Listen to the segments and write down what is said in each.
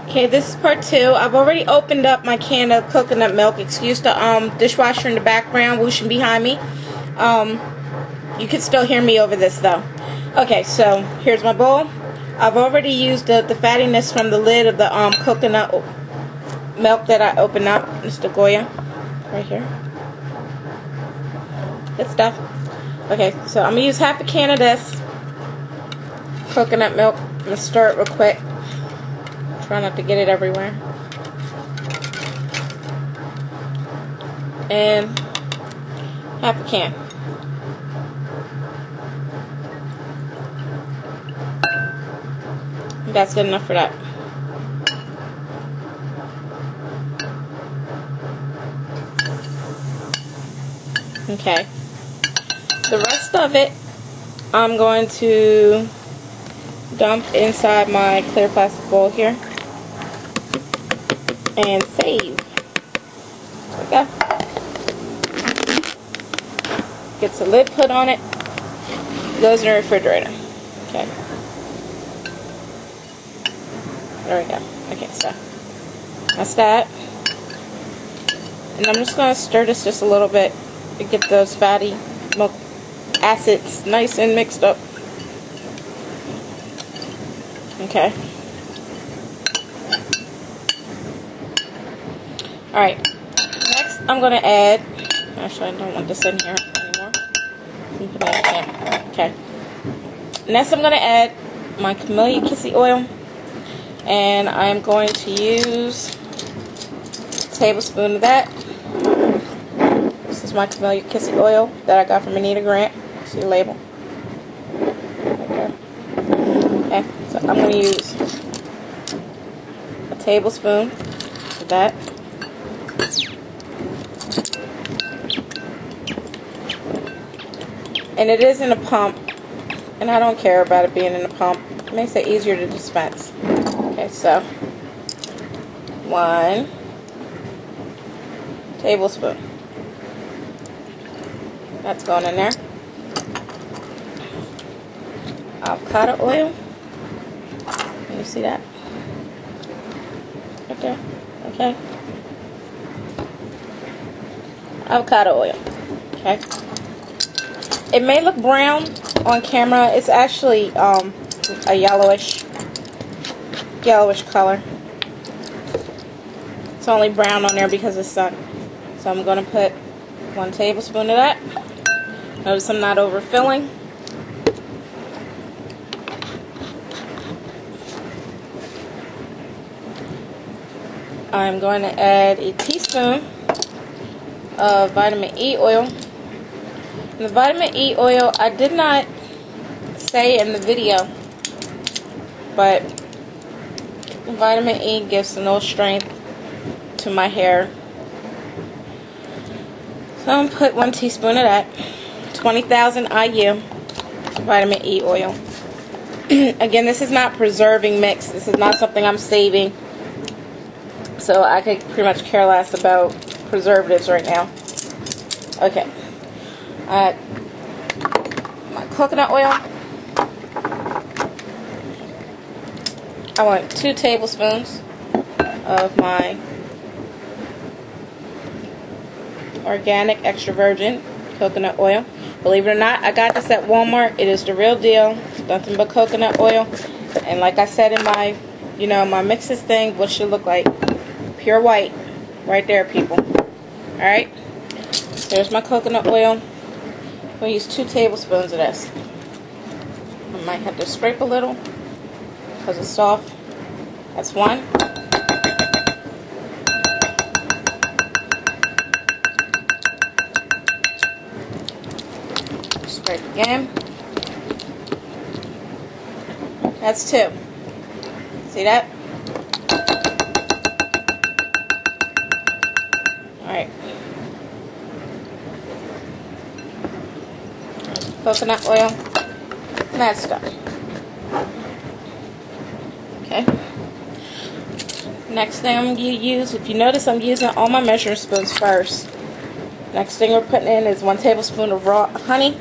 Okay, this is part 2. I've already opened up my can of coconut milk. Excuse the dishwasher in the background whooshing behind me. You can still hear me over this though. Okay, so here's my bowl. I've already used the fattiness from the lid of the coconut milk that I opened up. Mr. Goya, right here. Good stuff. Okay, so I'm gonna use half a can of this coconut milk. I'm gonna stir it real quick. Try not to get it everywhere. And half a can. That's good enough for that. Okay. The rest of it I'm going to dump inside my clear plastic bowl here. And save. There we go. Gets a lid put on it. Goes in the refrigerator. Okay. There we go. Okay, so that's that. And I'm just going to stir this just a little bit to get those fatty milk acids nice and mixed up. Okay. Alright, next I'm going to add, actually I don't want this in here anymore. Okay. Next I'm going to add my camellia kissy oil, and I'm going to use a tablespoon of that. This is my camellia kissy oil that I got from Anita Grant. See the label. Okay, so I'm going to use a tablespoon of that. And it is in a pump, and I don't care about it being in a pump. It makes it easier to dispense. Okay, so 1 tablespoon. That's going in there. Avocado oil. Can you see that? Right there. Okay. Avocado oil. Okay. It may look brown on camera. It's actually a yellowish color. It's only brown on there because of the sun. So I'm going to put 1 tablespoon of that. Notice I'm not overfilling. I'm going to add a teaspoon of vitamin E oil. And the vitamin E oil, I did not say in the video, but vitamin E gives a little strength to my hair. So I'm going to put 1 teaspoon of that. 20,000 IU vitamin E oil. Again, this is not preserving mix. This is not something I'm saving. So I could pretty much care less about preservatives right now. Okay. My coconut oil. I want 2 tablespoons of my organic extra virgin coconut oil. Believe it or not, I got this at Walmart. It is the real deal. It's nothing but coconut oil. And like I said in my, my mixes thing, what should look like pure white. Right there, people. Alright. There's my coconut oil. I'm going to use 2 tablespoons of this. I might have to scrape a little because it's soft. That's 1. Scrape again. That's 2. See that? Alright. Coconut oil. And that stuff. Okay. Next thing I'm going to use, if you notice, I'm using all my measuring spoons first. Next thing we're putting in is 1 tablespoon of raw honey.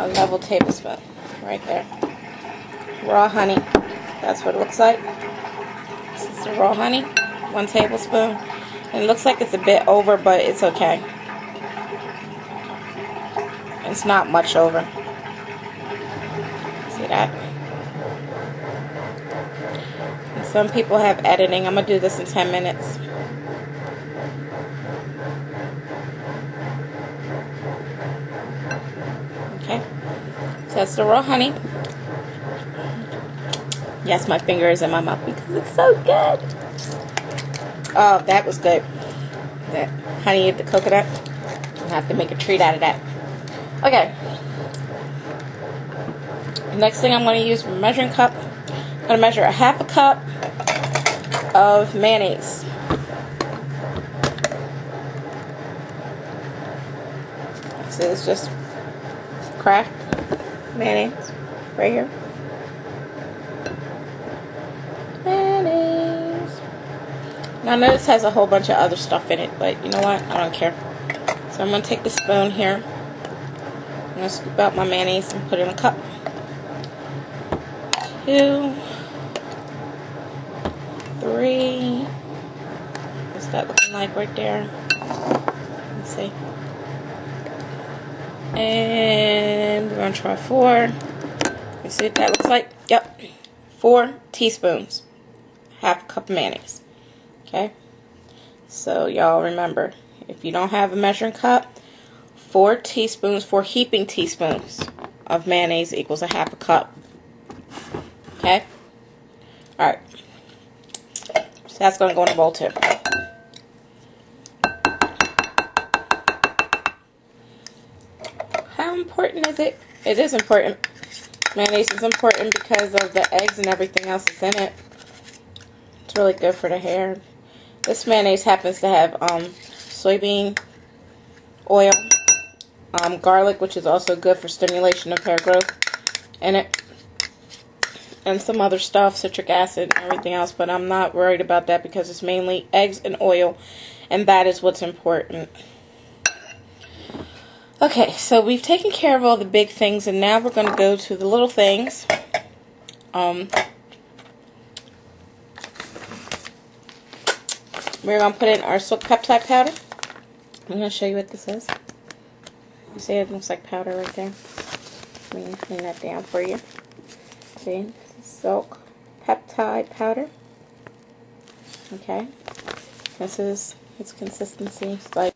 a level tablespoon right there. Raw honey. That's what it looks like. This is the raw honey. 1 tablespoon. And it looks like it's a bit over, but it's okay. It's not much over. See that? And some people have editing. I'm going to do this in 10 minutes. Okay. So that's the raw honey. Yes, my finger is in my mouth because it's so good. Oh, that was good. That honey and the coconut. I'll have to make a treat out of that. Okay. Next thing I'm going to use for measuring cup. I'm going to measure a 1/2 cup of mayonnaise. So it's just Kraft mayonnaise right here. Mayonnaise. Now this has a whole bunch of other stuff in it, but you know what? I don't care. So I'm going to take the spoon here. I'm going to scoop out my mayonnaise and put it in a cup. 2, 3. What's that looking like right there? Let's see. And we're going to try 4. Let's see what that looks like. Yep. 4 teaspoons. 1/2 cup of mayonnaise. Okay. So y'all remember, if you don't have a measuring cup, 4 teaspoons, 4 heaping teaspoons of mayonnaise equals a 1/2 cup. Okay? Alright. So that's going to go in a bowl too. How important is it? It is important. Mayonnaise is important because of the eggs and everything else that's in it. It's really good for the hair. This mayonnaise happens to have soybean oil, garlic, which is also good for stimulation of hair growth in it, and some other stuff, citric acid and everything else, but I'm not worried about that because it's mainly eggs and oil, and that is what's important. Okay, so we've taken care of all the big things, and now we're going to go to the little things. We're going to put in our silk peptide powder. I'm going to show you what this is. You see it looks like powder right there. Let me clean that down for you. See, this is silk peptide powder. Okay, this is its consistency. It's like